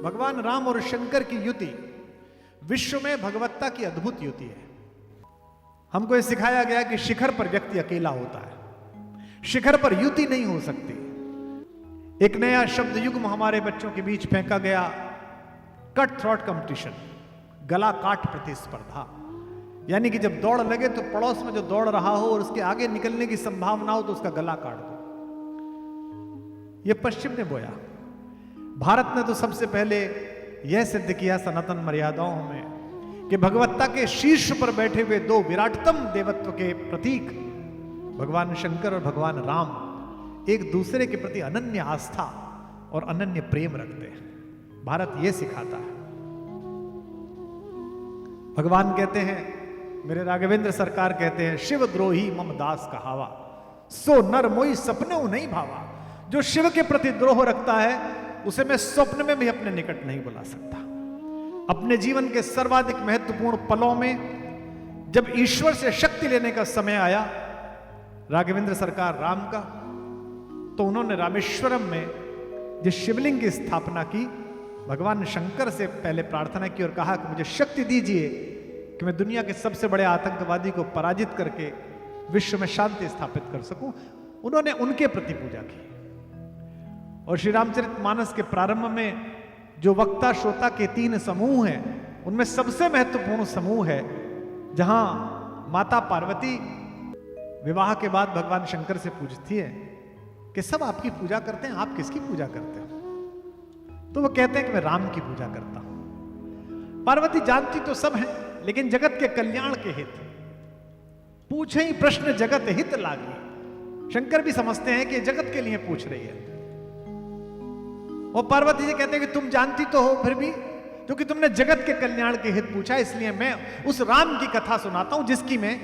भगवान राम और शंकर की युति विश्व में भगवत्ता की अद्भुत युति है। हमको यह सिखाया गया कि शिखर पर व्यक्ति अकेला होता है, शिखर पर युति नहीं हो सकती। एक नया शब्द युग्म हमारे बच्चों के बीच फेंका गया, कट थ्रॉट कंपटीशन, गला काट प्रतिस्पर्धा। यानी कि जब दौड़ लगे तो पड़ोस में जो दौड़ रहा हो और उसके आगे निकलने की संभावना हो तो उसका गला काट दो। यह पश्चिम ने बोया। भारत ने तो सबसे पहले यह सिद्ध किया सनातन मर्यादाओं में कि भगवत्ता के शीर्ष पर बैठे हुए दो विराटतम देवत्व के प्रतीक भगवान शंकर और भगवान राम एक दूसरे के प्रति अनन्य आस्था और अनन्य प्रेम रखते हैं। भारत यह सिखाता है। भगवान कहते हैं, मेरे राघवेंद्र सरकार कहते हैं, शिव द्रोही मम दास कहावा, सो नर मोई सपने नहीं भावा। जो शिव के प्रति द्रोह रखता है उसे मैं स्वप्न में भी अपने निकट नहीं बुला सकता। अपने जीवन के सर्वाधिक महत्वपूर्ण पलों में जब ईश्वर से शक्ति लेने का समय आया राघवेंद्र सरकार राम का, तो उन्होंने रामेश्वरम में जिस शिवलिंग की स्थापना की, भगवान शंकर से पहले प्रार्थना की और कहा कि मुझे शक्ति दीजिए कि मैं दुनिया के सबसे बड़े आतंकवादी को पराजित करके विश्व में शांति स्थापित कर सकूं। उन्होंने उनके प्रति पूजा की। और श्री रामचरितमानस के प्रारंभ में जो वक्ता श्रोता के 3 समूह हैं, उनमें सबसे महत्वपूर्ण समूह है जहां माता पार्वती विवाह के बाद भगवान शंकर से पूछती है कि सब आपकी पूजा करते हैं, आप किसकी पूजा करते हो? तो वो कहते हैं कि मैं राम की पूजा करता हूं। पार्वती जानती तो सब है, लेकिन जगत के कल्याण के हित पूछे ही प्रश्न जगत हित लागी। शंकर भी समझते हैं कि जगत के लिए पूछ रही है। और पार्वती जी कहते हैं कि तुम जानती तो हो, फिर भी क्योंकि तुमने जगत के कल्याण के हित पूछा, इसलिए मैं उस राम की कथा सुनाता हूं जिसकी मैं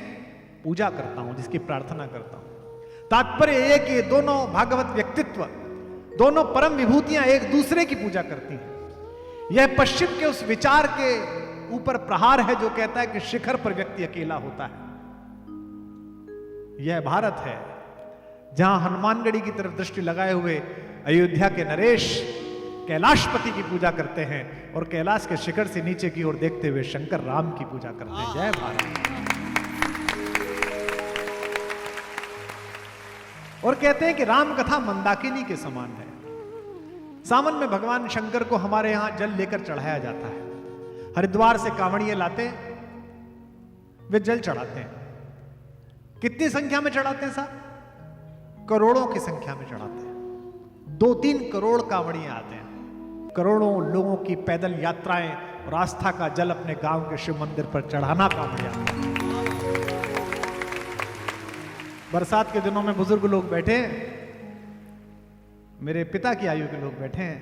पूजा करता हूं, जिसकी प्रार्थना करता हूं। तात्पर्य यह कि दोनों भागवत व्यक्तित्व, दोनों परम विभूतियां एक दूसरे की पूजा करती हैं। यह पश्चिम के उस विचार के ऊपर प्रहार है जो कहता है कि शिखर पर व्यक्ति अकेला होता है। यह भारत है जहां हनुमानगढ़ी की तरफ दृष्टि लगाए हुए अयोध्या के नरेश कैलाशपति की पूजा करते हैं और कैलाश के शिखर से नीचे की ओर देखते हुए शंकर राम की पूजा करते हैं। जय भारत। और कहते हैं कि राम कथा मंदाकिनी के समान है। सावन में भगवान शंकर को हमारे यहां जल लेकर चढ़ाया जाता है। हरिद्वार से कांवड़िए लाते, वे जल चढ़ाते हैं। कितनी संख्या में चढ़ाते हैं साहब? करोड़ों की संख्या में चढ़ाते हैं। 2-3 करोड़ कांवड़िए आते हैं। करोड़ों लोगों की पैदल यात्राएं और आस्था का जल अपने गांव के शिव मंदिर पर चढ़ाना कांवड़िया। बरसात के दिनों में बुजुर्ग लोग बैठे, मेरे पिता की आयु के लोग बैठे हैं,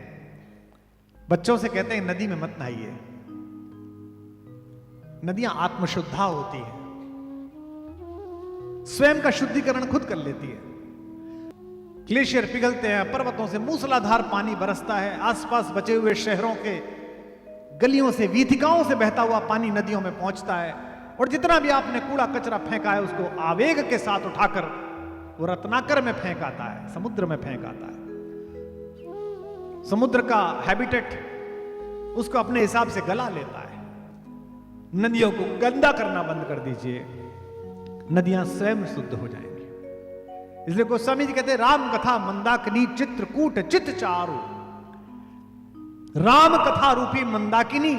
बच्चों से कहते हैं नदी में मत नहाइए, नदियां आत्मशुद्धा होती है, स्वयं का शुद्धिकरण खुद कर लेती है। ग्लेशियर पिघलते हैं, पर्वतों से मूसलाधार पानी बरसता है, आसपास बचे हुए शहरों के गलियों से, वीथिकाओं से बहता हुआ पानी नदियों में पहुंचता है। और जितना भी आपने कूड़ा कचरा फेंका है उसको आवेग के साथ उठाकर वो रत्नाकर में फेंक आता है, समुद्र में फेंक आता है। समुद्र का हैबिटेट उसको अपने हिसाब से गला लेता है। नदियों को गंदा करना बंद कर दीजिए, नदियां स्वयं शुद्ध हो जाएंगी। इसलिए गोस्वामी जी कहते हैं राम कथा मंदाकिनी चित्रकूट चित चारु। राम कथा रूपी मंदाकिनी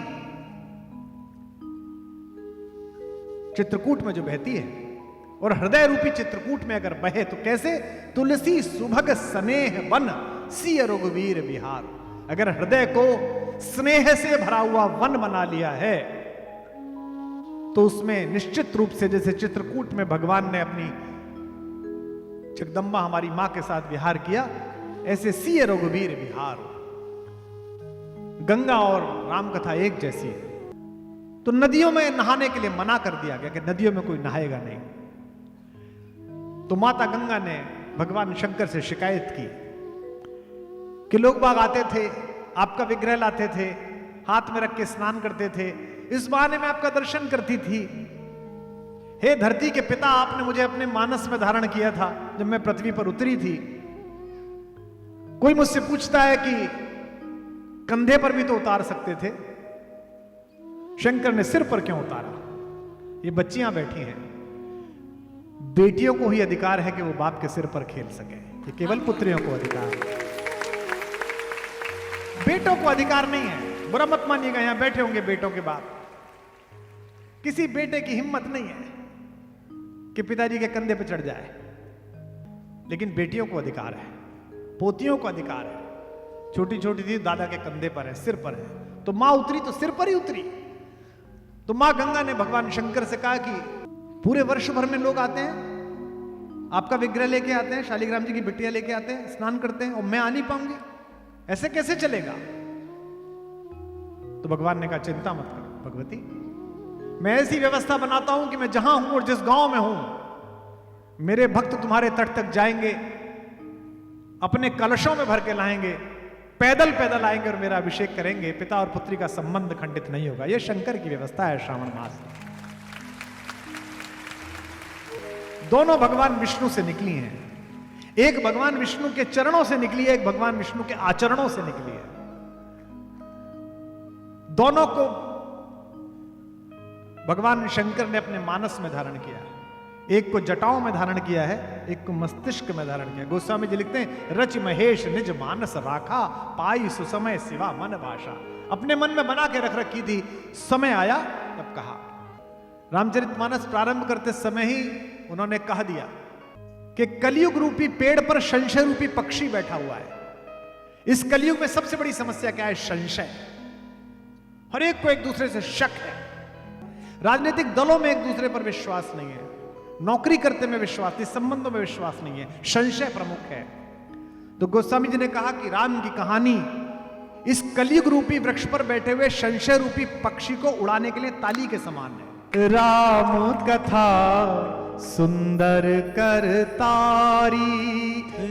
चित्रकूट में जो बहती है, और हृदय रूपी चित्रकूट में अगर बहे तो कैसे? तुलसी सुभग स्नेह वन सिय रघुवीर विहार। अगर हृदय को स्नेह से भरा हुआ वन बना लिया है तो उसमें निश्चित रूप से, जैसे चित्रकूट में भगवान ने अपनी जगदम्बा हमारी मां के साथ विहार किया, ऐसे सिय रघुवीर विहार। गंगा और राम कथा एक जैसी है। तो नदियों में नहाने के लिए मना कर दिया गया कि नदियों में कोई नहाएगा नहीं। तो माता गंगा ने भगवान शंकर से शिकायत की कि लोग बाग आते थे, आपका विग्रह लाते थे, हाथ में रख के स्नान करते थे, इस बहाने में आपका दर्शन करती थी। हे धरती के पिता, आपने मुझे अपने मानस में धारण किया था जब मैं पृथ्वी पर उतरी थी। कोई मुझसे पूछता है कि कंधे पर भी तो उतार सकते थे, शंकर ने सिर पर क्यों उतारा? ये बच्चियां बैठी हैं, बेटियों को ही अधिकार है कि वो बाप के सिर पर खेल सके, ये केवल पुत्रियों को अधिकार है, बेटों को अधिकार नहीं है। बुरा मत मानिएगा, यहां बैठे होंगे बेटों के बाप, किसी बेटे की हिम्मत नहीं है कि पिताजी के कंधे पर चढ़ जाए, लेकिन बेटियों को अधिकार है, पोतियों को अधिकार है। छोटी छोटी थी, दादा के कंधे पर है, सिर पर है, तो मां उतरी तो सिर पर ही उतरी। तो मां गंगा ने भगवान शंकर से कहा कि पूरे वर्ष भर में लोग आते हैं, आपका विग्रह लेके आते हैं, शालिग्राम जी की बिटिया लेके आते हैं, स्नान करते हैं, और मैं आ नहीं पाऊंगी, ऐसे कैसे चलेगा? तो भगवान ने कहा चिंता मत करो भगवती, मैं ऐसी व्यवस्था बनाता हूं कि मैं जहां हूं और जिस गांव में हूं, मेरे भक्त तुम्हारे तट तक जाएंगे, अपने कलशों में भर के लाएंगे, पैदल पैदल आएंगे और मेरा अभिषेक करेंगे, पिता और पुत्री का संबंध खंडित नहीं होगा। यह शंकर की व्यवस्था है श्रावण मास में। दोनों भगवान विष्णु से निकली हैं, एक भगवान विष्णु के चरणों से निकली है, एक भगवान विष्णु के आचरणों से निकली है। दोनों को भगवान शंकर ने अपने मानस में धारण किया, एक को जटाओं में धारण किया है, एक को मस्तिष्क में धारण किया। गोस्वामी जी लिखते हैं, रच महेश निज मानस राखा, पाई सुसमय सिवा मन भाषा। अपने मन में बना के रख रखी थी, समय आया तब कहा। रामचरितमानस प्रारंभ करते समय ही उन्होंने कह दिया कि कलयुग रूपी पेड़ पर संशय रूपी पक्षी बैठा हुआ है। इस कलयुग में सबसे बड़ी समस्या क्या है? संशय। हर एक को एक दूसरे से शक है, राजनीतिक दलों में एक दूसरे पर विश्वास नहीं है, नौकरी करते में विश्वास नहीं, संबंधों में विश्वास नहीं है, संशय प्रमुख है। तो गोस्वामी जी ने कहा कि राम की कहानी इस कलयुग रूपी वृक्ष पर बैठे हुए संशय रूपी पक्षी को उड़ाने के लिए ताली के समान है। राम कथा सुंदर करतारी,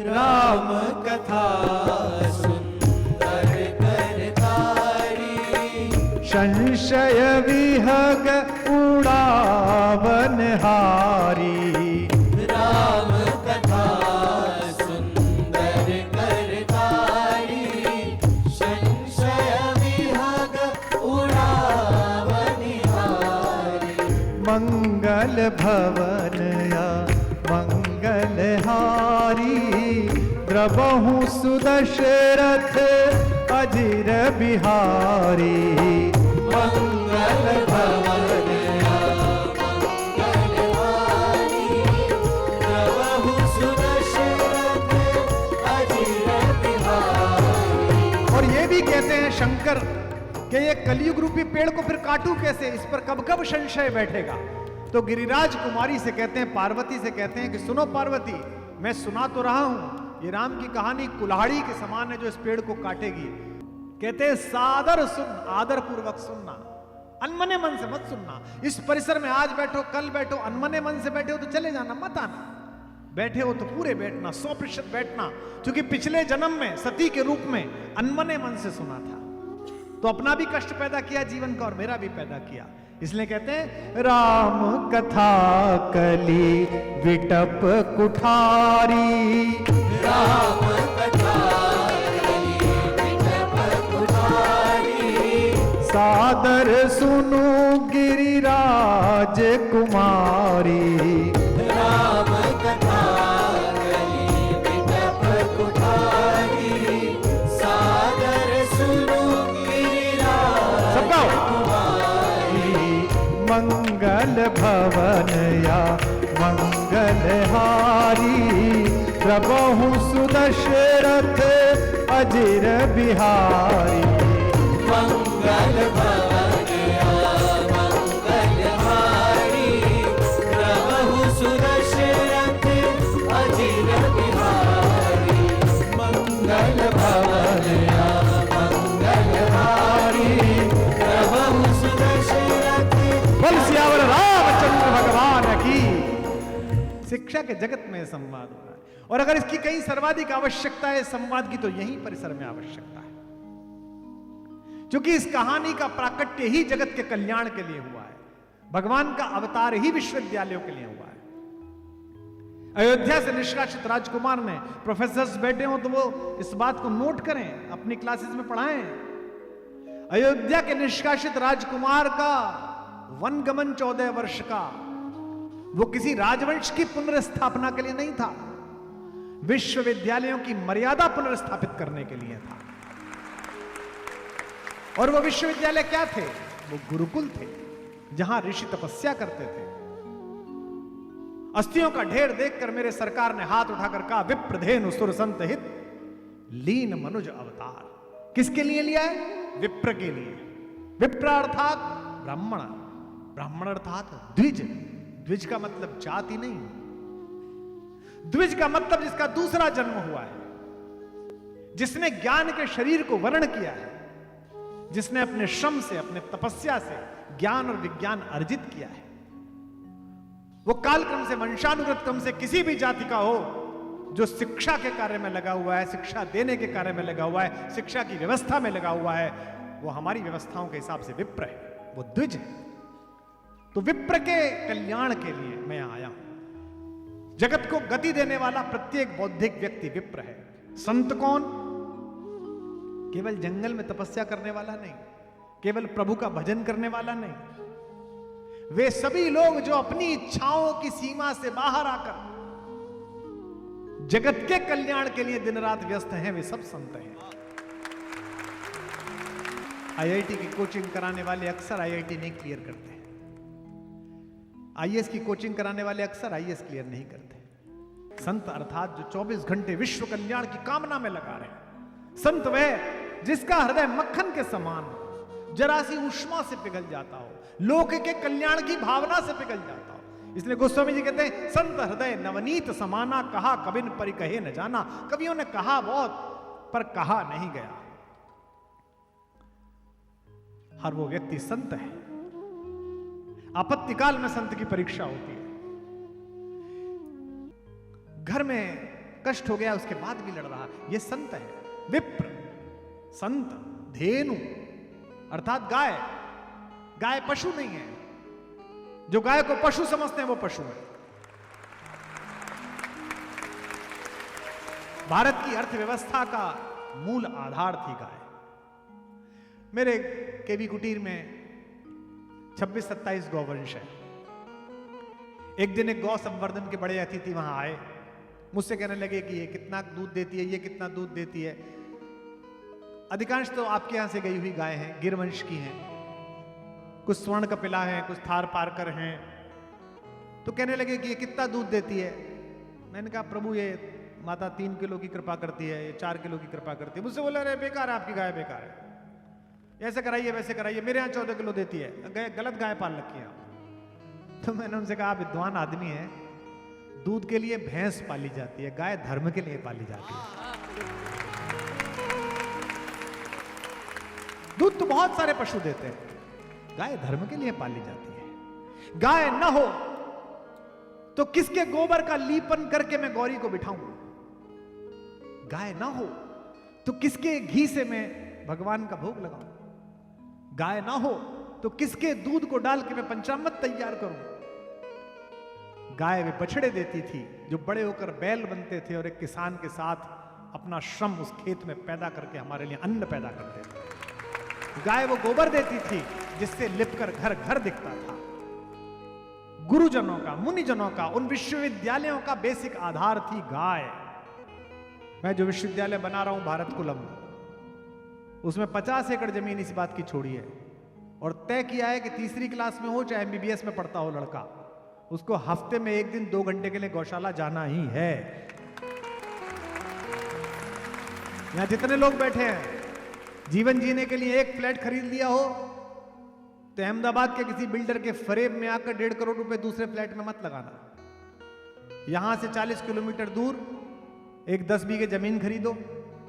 राम कथा सुंदर करतारी, संशय विहग उड़ावन हारी। राम कथा सुंदर करतारी, संशय विहग उड़ावन हारी। मंगल भवन या मंगल हारी, द्रबहु सुदशरथ अजिर बिहारी। मंगल भवन या मंगल हारी, द्रबहु सुदशरथ अजिर बिहारी। और ये भी कहते हैं शंकर कि ये कलयुग रूपी पेड़ को फिर काटूं कैसे, इस पर कब कब संशय बैठेगा। तो गिरिराज कुमारी से कहते हैं, पार्वती से कहते हैं कि सुनो पार्वती, मैं सुना तो रहा हूं, ये राम की कहानी कुल्हाड़ी के समान है जो इस पेड़ को काटेगी। कहते हैं सादर सुन, आदर पूर्वक सुनना, अनमने मन से मत सुनना। इस परिसर में आज बैठो कल बैठो, अनमने मन से बैठे हो तो चले जाना, मत आना। बैठे हो तो पूरे बैठना, 100% बैठना, क्योंकि पिछले जन्म में सती के रूप में अनमने मन से सुना था, तो अपना भी कष्ट पैदा किया जीवन का और मेरा भी पैदा किया। इसलिए कहते हैं राम कथा कली विटप कुठारी, राम कथा कली विटप कुठारी, सादर सुनो गिरिराज कुमारी। राम कथा कली विटप कुठारी, सादर सुनो गिरिराज कुमारी। मंगल भवन या मंगल हारी, प्रभु सुदशरथ अजिर बिहारी। मंगल भवन या मंगल हारी, प्रभु सुदशरथ अजिर बिहारी। मंगल भवन या मंगल हारी, प्रभु सुदशरथ। बोल सियावर रामचंद्र भगवान की। शिक्षा के जगत में संवाद हो रहा है, और अगर इसकी कहीं सर्वाधिक आवश्यकता है संवाद की, तो यही परिसर में आवश्यकता है, क्योंकि इस कहानी का प्राकट्य ही जगत के कल्याण के लिए हुआ है। भगवान का अवतार ही विश्वविद्यालयों के लिए हुआ है। अयोध्या से निष्कासित राजकुमार ने, प्रोफेसर्स बैठे हो तो वो इस बात को नोट करें, अपनी क्लासेस में पढ़ाएं अयोध्या के निष्कासित राजकुमार का वनगमन 14 वर्ष का, वो किसी राजवंश की पुनर्स्थापना के लिए नहीं था, विश्वविद्यालयों की मर्यादा पुनर्स्थापित करने के लिए था। और वो विश्वविद्यालय क्या थे? वो गुरुकुल थे, जहां ऋषि तपस्या करते थे। अस्थियों का ढेर देखकर मेरे सरकार ने हाथ उठाकर कहा, विप्रधेनु सुर संत हित लीन मनुज अवतार। किसके लिए लिया है? विप्र के लिए। विप्र अर्थात ब्राह्मण, ब्राह्मण अर्थात द्विज। द्विज का मतलब जाति नहीं, द्विज का मतलब जिसका दूसरा जन्म हुआ है, जिसने ज्ञान के शरीर को वर्ण किया है, जिसने अपने श्रम से, अपने तपस्या से ज्ञान और विज्ञान अर्जित किया है। वो कालक्रम से, वंशानुगत क्रम से किसी भी जाति का हो, जो शिक्षा के कार्य में लगा हुआ है, शिक्षा देने के कार्य में लगा हुआ है, शिक्षा की व्यवस्था में लगा हुआ है, वो हमारी व्यवस्थाओं के हिसाब से विप्र है, वो द्विज है। तो विप्र के कल्याण के लिए मैं यहां आया हूं। जगत को गति देने वाला प्रत्येक बौद्धिक व्यक्ति विप्र है। संत कौन? केवल जंगल में तपस्या करने वाला नहीं, केवल प्रभु का भजन करने वाला नहीं। वे सभी लोग जो अपनी इच्छाओं की सीमा से बाहर आकर जगत के कल्याण के लिए दिन रात व्यस्त हैं, वे सब संत हैं। आईआईटी की कोचिंग कराने वाले अक्सर आईआईटी नहीं क्लियर करते हैं। आईएएस की कोचिंग कराने वाले अक्सर आईएएस क्लियर नहीं करते। संत अर्थात जो 24 घंटे विश्व कल्याण की कामना में लगा रहे हैं। संत वह जिसका हृदय मक्खन के समान हो, जरा सी उष्मा से पिघल जाता हो, लोक के कल्याण की भावना से पिघल जाता हो। इसलिए गोस्वामी जी कहते हैं, संत हृदय नवनीत समाना, कहा कबिन परि कहे न जाना। कवियों ने कहा बहुत, पर कहा नहीं गया। हर वो व्यक्ति संत है। आपत्ति काल में संत की परीक्षा होती है। घर में कष्ट हो गया, उसके बाद भी लड़ रहा, यह संत है। विप्र, संत, धेनु अर्थात गाय। गाय पशु नहीं है। जो गाय को पशु समझते हैं वो पशु है। भारत की अर्थव्यवस्था का मूल आधार थी गाय। मेरे केवी कुटीर में 26-27 गौवंश है। एक दिन एक गौ संवर्धन के बड़े अतिथि वहां आए, मुझसे कहने लगे कि ये कितना दूध देती है, ये कितना दूध देती है। अधिकांश तो आपके यहां से गई हुई गाय हैं, गिरवंश की हैं, कुछ स्वर्ण कपिला हैं, कुछ थार पारकर हैं। तो कहने लगे कि ये कितना दूध देती है। मैंने कहा, प्रभु ये माता 3 किलो की कृपा करती है, ये 4 किलो की कृपा करती है। मुझसे बोला, अरे बेकार है, आपकी गाय बेकार है, ऐसे कराइए वैसे कराइए, मेरे यहाँ 14 किलो देती है, गलत गाय पाल रखी है। तो मैंने उनसे कहा, आप विद्वान आदमी है, दूध के लिए भैंस पाली जाती है, गाय धर्म के लिए पाली जाती है। दूध तो बहुत सारे पशु देते हैं, गाय धर्म के लिए पाली जाती है। गाय न हो तो किसके गोबर का लीपन करके मैं गौरी को बिठाऊं? गाय ना हो तो किसके घी से मैं भगवान का भोग लगाऊं? गाय ना हो तो किसके दूध को डाल के मैं पंचामृत तैयार करूं? गाय वे बछड़े देती थी जो बड़े होकर बैल बनते थे और एक किसान के साथ अपना श्रम उस खेत में पैदा करके हमारे लिए अन्न पैदा करते थे। गाय वो गोबर देती थी जिससे लिपकर घर घर दिखता था। गुरुजनों का, मुनिजनों का, उन विश्वविद्यालयों का बेसिक आधार थी गाय। मैं जो विश्वविद्यालय बना रहा हूं भारत कुलम, उसमें 50 एकड़ जमीन इस बात की छोड़ी है और तय किया है कि तीसरी क्लास में हो चाहे एमबीबीएस में पढ़ता हो लड़का, उसको हफ्ते में 1 दिन 2 घंटे के लिए गौशाला जाना ही है। यहां जितने लोग बैठे हैं, जीवन जीने के लिए एक फ्लैट खरीद लिया हो तो अहमदाबाद के किसी बिल्डर के फरेब में आकर 1.5 करोड़ रुपए दूसरे फ्लैट में मत लगाना। यहां से 40 किलोमीटर दूर एक 10 बीघे जमीन खरीदो,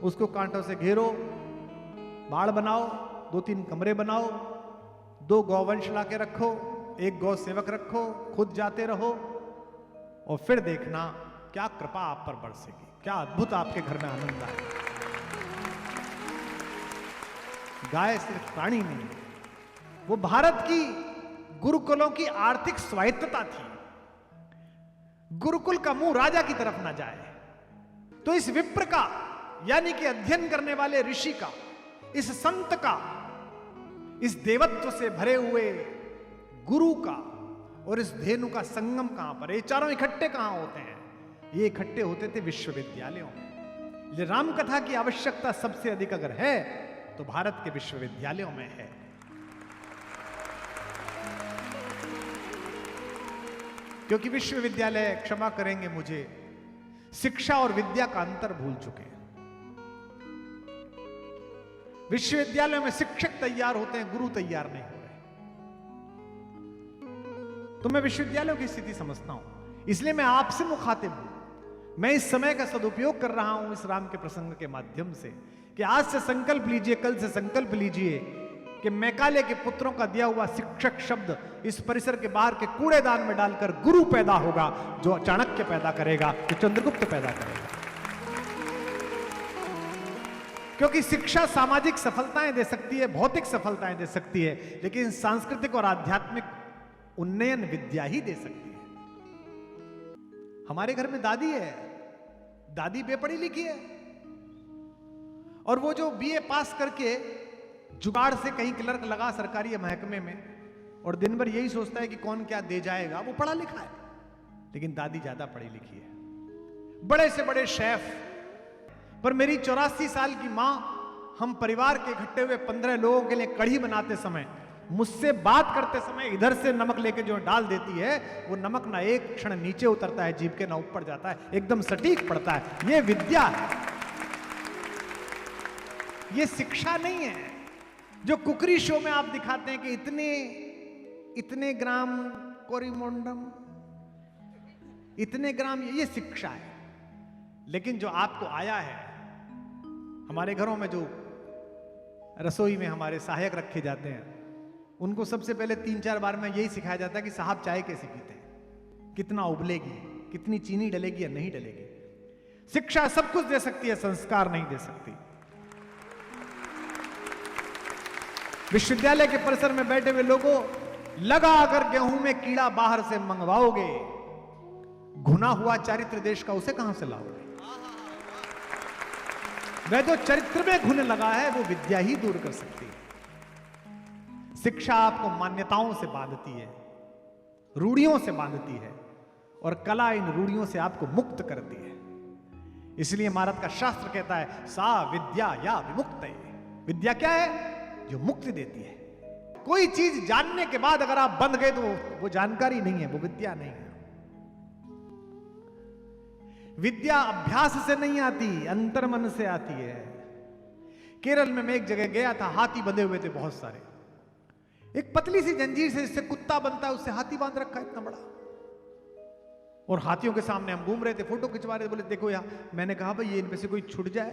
उसको कांटों से घेरो, बाड़ बनाओ, 2-3 कमरे बनाओ, 2 गौवंश ला के रखो, 1 गौ सेवक रखो, खुद जाते रहो और फिर देखना क्या कृपा आप पर बरसेगी, क्या अद्भुत आपके घर में आनंद आएगा। गाय सिर्फ प्राणी नहीं, वो भारत की गुरुकुलों की आर्थिक स्वायत्तता थी। गुरुकुल का मुंह राजा की तरफ ना जाए, तो इस विप्र का, यानी कि अध्ययन करने वाले ऋषि का, इस संत का इस देवत्व से भरे हुए गुरु का और इस धेनु का संगम कहां पर, ये चारों इकट्ठे कहां होते हैं? ये इकट्ठे होते थे विश्वविद्यालयों में। ये रामकथा की आवश्यकता सबसे अधिक अगर है तो भारत के विश्वविद्यालयों में है। क्योंकि विश्वविद्यालय, क्षमा करेंगे मुझे, शिक्षा और विद्या का अंतर भूल चुके हैं। विश्वविद्यालयों में शिक्षक तैयार होते हैं, गुरु तैयार नहीं हो रहे। तो मैं विश्वविद्यालयों की स्थिति समझता हूं, इसलिए मैं आपसे मुखातिब हूं। मैं इस समय का सदुपयोग कर रहा हूं इस राम के प्रसंग के माध्यम से कि आज से संकल्प लीजिए, कल से संकल्प लीजिए कि मैकाले के पुत्रों का दिया हुआ शिक्षक शब्द इस परिसर के बाहर के कूड़ेदान में डालकर गुरु पैदा होगा, जो चाणक्य पैदा करेगा, जो चंद्रगुप्त पैदा करेगा। क्योंकि शिक्षा सामाजिक सफलताएं दे सकती है, भौतिक सफलताएं दे सकती है, लेकिन सांस्कृतिक और आध्यात्मिक उन्नयन विद्या ही दे सकती है। हमारे घर में दादी है, दादी बेपढ़ी लिखी है, और वो जो बीए पास करके जुगाड़ से कहीं क्लर्क लगा सरकारी महकमे में और दिन भर यही सोचता है कि कौन क्या दे जाएगा, वो पढ़ा लिखा है, लेकिन दादी ज्यादा पढ़ी लिखी है। बड़े से बड़े शेफ, पर मेरी 84 साल की मां हम परिवार के इकट्ठे हुए 15 लोगों के लिए कढ़ी बनाते समय, मुझसे बात करते समय इधर से नमक लेके जो डाल देती है, वो नमक ना एक क्षण नीचे उतरता है जीभ के, ना ऊपर जाता है, एकदम सटीक पड़ता है। ये विद्या है, ये शिक्षा नहीं है। जो कुकरी शो में आप दिखाते हैं कि इतने ग्राम कोरिमोंडम, इतने ग्राम, ये शिक्षा है। लेकिन जो आपको आया है, हमारे घरों में जो रसोई में हमारे सहायक रखे जाते हैं, उनको सबसे पहले 3-4 बार में यही सिखाया जाता है कि साहब चाय कैसे पीते हैं, कितना उबलेगी, कितनी चीनी डलेगी या नहीं डलेगी। शिक्षा सब कुछ दे सकती है, संस्कार नहीं दे सकती। विश्वविद्यालय के परिसर में बैठे हुए लोगों, लगा अगर गेहूं में कीड़ा बाहर से मंगवाओगे, घुना हुआ चारित्र देश का उसे कहां से लाओगे? वह जो चरित्र में घुन लगा है, वो विद्या ही दूर कर सकती है। शिक्षा आपको मान्यताओं से बांधती है, रूढ़ियों से बांधती है, और कला इन रूढ़ियों से आपको मुक्त करती है। इसलिए भारत का शास्त्र कहता है, सा विद्या या विमुक्त। विद्या क्या है? जो मुक्ति देती है। कोई चीज जानने के बाद अगर आप बंध गए तो वो जानकारी नहीं है, वो विद्या नहीं है। विद्या अभ्यास से नहीं आती, अंतर्मन से आती है। केरल में मैं एक जगह गया था, हाथी बंधे हुए थे बहुत सारे। एक पतली सी जंजीर से जिससे कुत्ता बनता है, उससे हाथी बांध रखा है इतना बड़ा, और हाथियों के सामने हम घूम रहे थे, फोटो खिंचवा रहे थे। बोले देखो यहां, मैंने कहा भाई ये इनमें से कोई छूट जाए।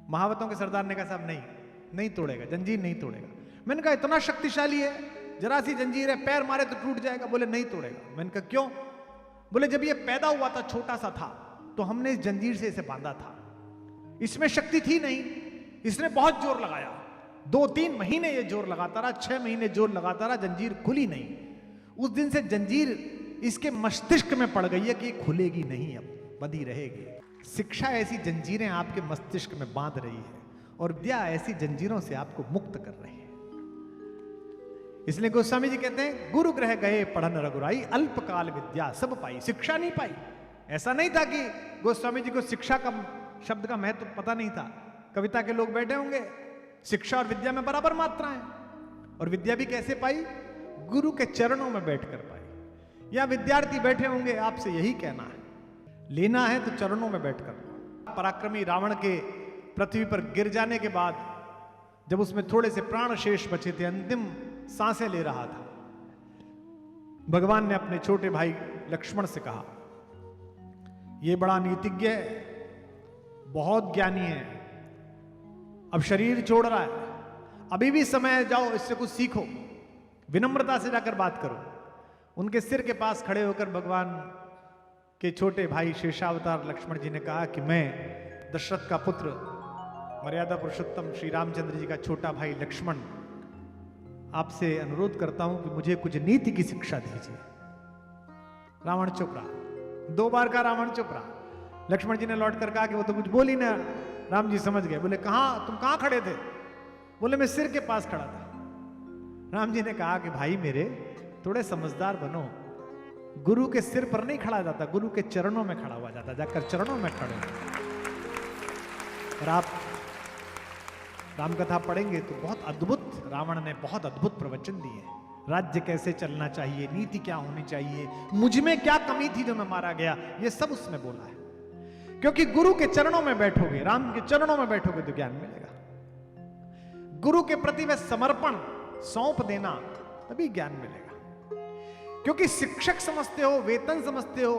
महावतों के सरदार ने कहा साहब नहीं तोड़ेगा, जंजीर नहीं तोड़ेगा। मैंने कहा इतना शक्तिशाली है, जरा सी जंजीर है, पैर मारे तो टूट जाएगा। बोले नहीं तोड़ेगा। मैंने कहा क्यों? बोले जब ये पैदा हुआ था, छोटा सा था, तो हमने इस जंजीर से इसे बांधा था, इसमें शक्ति थी नहीं, इसने बहुत जोर लगाया, 2-3 महीने ये जोर लगाता रहा, 6 महीने जोर लगाता रहा, जंजीर खुली नहीं। उस दिन से जंजीर इसके मस्तिष्क में पड़ गई है कि खुलेगी नहीं, अब बंधी रहेगी। शिक्षा ऐसी जंजीरें आपके मस्तिष्क में बांध रही है, और विद्या ऐसी जंजीरों से आपको मुक्त कर रही है। इसलिए गोस्वामी जी कहते हैं, गुरु ग्रह गए पढ़न रघुराई, अल्पकाल विद्या सब पाई। शिक्षा नहीं पाई, ऐसा नहीं था कि गोस्वामी जी को शिक्षा का शब्द का महत्व पता नहीं था। कविता के लोग बैठे होंगे, शिक्षा और विद्या में बराबर मात्रा है। और विद्या भी कैसे पाई? गुरु के चरणों में बैठकर पाई। या विद्यार्थी बैठे होंगे, आपसे यही कहना है, लेना है तो चरणों में बैठकर। पराक्रमी रावण के पृथ्वी पर गिर जाने के बाद, जब उसमें थोड़े से प्राण शेष बचे थे, अंतिम सांसें ले रहा था, भगवान ने अपने छोटे भाई लक्ष्मण से कहा, यह बड़ा नीतिज्ञ है, बहुत ज्ञानी है, अब शरीर छोड़ रहा है, अभी भी समय है, जाओ इससे कुछ सीखो, विनम्रता से जाकर बात करो। उनके सिर के पास खड़े होकर भगवान के छोटे भाई शेषावतार लक्ष्मण जी ने कहा कि मैं दशरथ का पुत्र, मर्यादा पुरुषोत्तम श्री रामचंद्र जी का छोटा भाई लक्ष्मण, आपसे अनुरोध करता हूं कि मुझे कुछ नीति की शिक्षा दीजिए। रावण चुप रहा, 2 बार का रावण चुप रहा। लक्ष्मण जी ने लौट कर कहा कि वो तो कुछ बोल ही ना। राम जी समझ गए, बोले तुम कहां खड़े थे? बोले मैं सिर के पास खड़ा था। राम जी ने कहा कि भाई मेरे थोड़े समझदार बनो, गुरु के सिर पर नहीं खड़ा जाता, गुरु के चरणों में खड़ा हुआ जाता, जाकर चरणों में खड़े हो। और आप राम कथा पढ़ेंगे तो बहुत अद्भुत, रावण ने बहुत अद्भुत प्रवचन दिए, राज्य कैसे चलना चाहिए, नीति क्या होनी चाहिए, मुझ में क्या कमी थी जो मैं मारा गया, ये सब उसमें बोला है। क्योंकि गुरु के चरणों में बैठोगे, राम के चरणों में बैठोगे तो ज्ञान मिलेगा। गुरु के प्रति वह समर्पण, सौंप देना, तभी ज्ञान मिलेगा। क्योंकि शिक्षक समझते हो, वेतन समझते हो,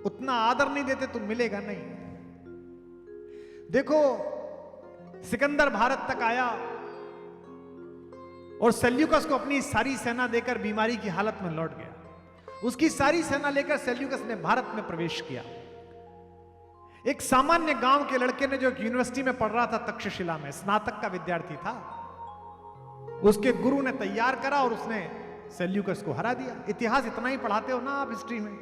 उतना आदर नहीं देते तो मिलेगा नहीं। देखो सिकंदर भारत तक आया और सेल्यूकस को अपनी सारी सेना देकर बीमारी की हालत में लौट गया। उसकी सारी सेना लेकर सेल्यूकस ने भारत में प्रवेश किया। एक सामान्य गांव के लड़के ने जो एक यूनिवर्सिटी में पढ़ रहा था, तक्षशिला में स्नातक का विद्यार्थी था, उसके गुरु ने तैयार करा और उसने सेल्यूकस को हरा दिया। इतिहास इतना ही पढ़ाते हो ना आप हिस्ट्री में,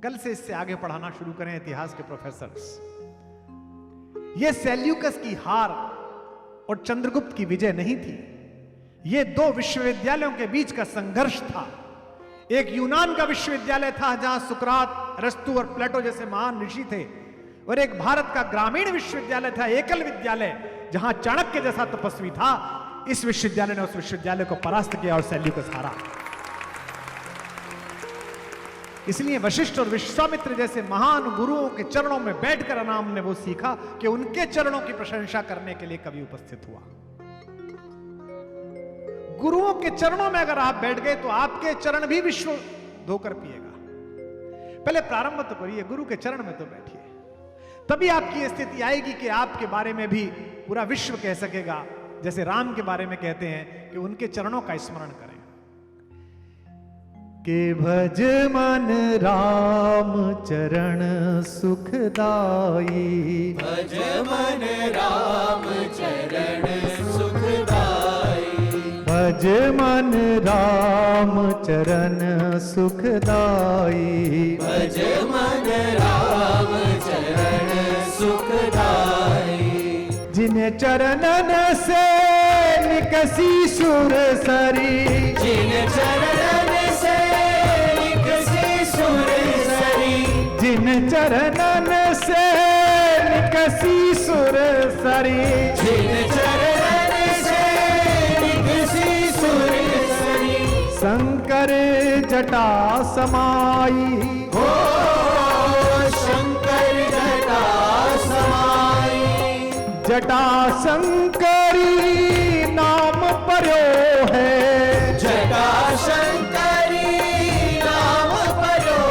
कल से इससे आगे पढ़ाना शुरू करें इतिहास के प्रोफेसर्स। यह सेल्यूकस की हार और चंद्रगुप्त की विजय नहीं थी, यह दो विश्वविद्यालयों के बीच का संघर्ष था। एक यूनान का विश्वविद्यालय था जहां सुकरात, अरस्तु और प्लेटो जैसे महान ऋषि थे, और एक भारत का ग्रामीण विश्वविद्यालय था, एकल विद्यालय, जहां चाणक्य जैसा तपस्वी था। इस विश्वविद्यालय ने उस विश्वविद्यालय को परास्त किया और सेल्यूकस हारा। इसलिए वशिष्ठ और विश्वामित्र जैसे महान गुरुओं के चरणों में बैठकर राम ने वो सीखा कि उनके चरणों की प्रशंसा करने के लिए कवि उपस्थित हुआ। गुरुओं के चरणों में अगर आप बैठ गए तो आपके चरण भी विश्व धोकर पिएगा। पहले प्रारंभ तो करिए, गुरु के चरण में तो बैठिए, तभी आपकी स्थिति आएगी कि आपके बारे में भी पूरा विश्व कह सकेगा, जैसे राम के बारे में कहते हैं कि उनके चरणों का स्मरण करें कि भज मन राम चरण सुखदाई, भज मन राम चरण सुखदाई, भज मन राम चरण सुखदाई, भज मन राम चरण सुखदाई। जिन चरणन से निकसी सुर सरी, जिन चरणन से निकसी सुर सरी, जिन चरणन से निकसी सुर सरी, जिन चरणन से निकसी सुर सरी। शंकर जटा समाई, हो शंकर जटा समाई, जटा शंकरी नाम पर्यो है, जटा शंकरी नाम पर्यो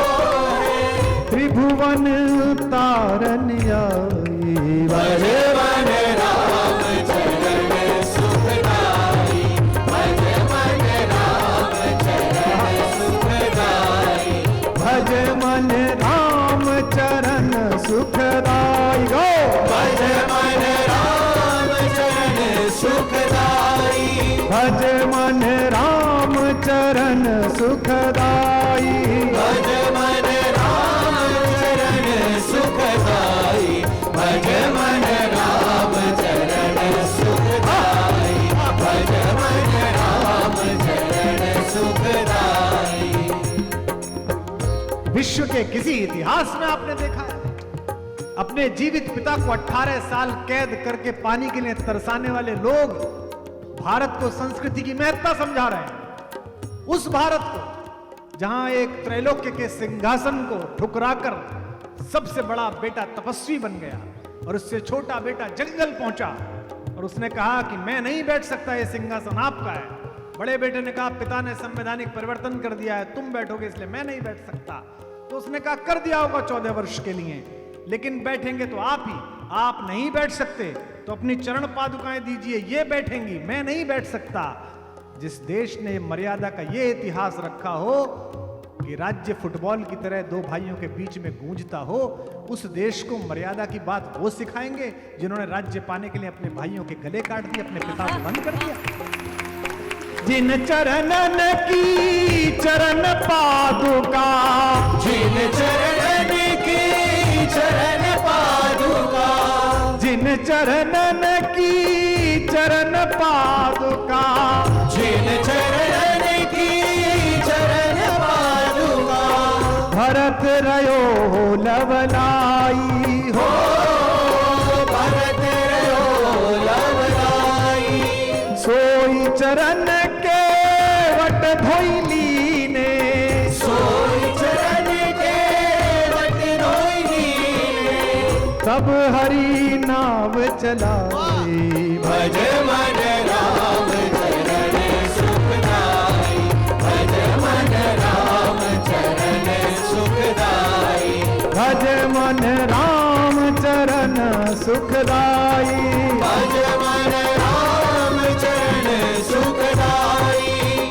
है। त्रिभुवन तारन आई, भज मन राम चरण सुखदाई, भज मन राम चरण सुखदाई, भज मन राम चरण सुखदाई। गो भज मन राम चरण सुखदाई, भज मन राम चरण सुखदाई, भज मन राम चरण सुखदाई, भज मन राम चरण सुखदाई, भज मन राम चरण सुखदाई। विश्व के किसी इतिहास में आपने देखा है अपने जीवित पिता को 18 साल कैद करके पानी के लिए तरसाने वाले लोग भारत को संस्कृति की महत्ता समझा रहे हैं? उस भारत को जहां एक त्रैलोक्य के सिंहासन को ठुकराकर सबसे बड़ा बेटा तपस्वी बन गया और उससे छोटा बेटा जंगल पहुंचा और उसने कहा कि मैं नहीं बैठ सकता, ये सिंहासन आपका है। बड़े बेटे ने कहा पिता ने संवैधानिक परिवर्तन कर दिया है, तुम बैठोगे इसलिए मैं नहीं बैठ सकता। तो उसने कहा कर दिया होगा 14 वर्ष के लिए, लेकिन बैठेंगे तो आप ही, आप नहीं बैठ सकते तो अपनी चरण पादुकाएं दीजिए, ये बैठेंगी, मैं नहीं बैठ सकता। जिस देश ने मर्यादा का ये इतिहास रखा हो कि राज्य फुटबॉल की तरह दो भाइयों के बीच में गूंजता हो, उस देश को मर्यादा की बात वो सिखाएंगे जिन्होंने राज्य पाने के लिए अपने भाइयों के गले काट दिए, अपने पिता को बंद कर दिया। जिन चरणन की चरण पादुका, जिन चरणन की चरण पादुका, जिन चरणन की चरण पादुका, जिन चरण की चरण पादुका, भरत रयो लवलाई हो, भरत रयो लवलाई, सोई चरण के वट धोई लीने, सोई चरण के वट धोई लीने, तब हरि नाम चलाई, भज मन राम चरण सुखदाई, भज मन राम चरण सुखदाई, भज मन राम चरण सुखदाई, भज मन राम चरण सुखदाई,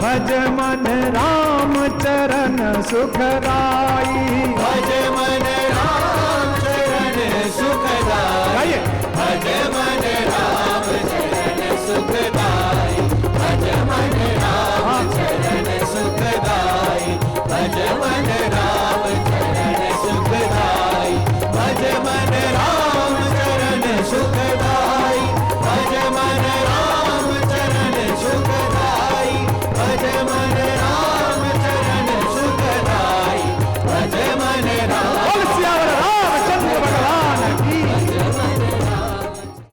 भज मन राम चरण सुखदाई। भज मन राम चरण सुखदाई, भज मन राम चरण सुखदाई, भज मन राम चरण सुखदाई, भज मन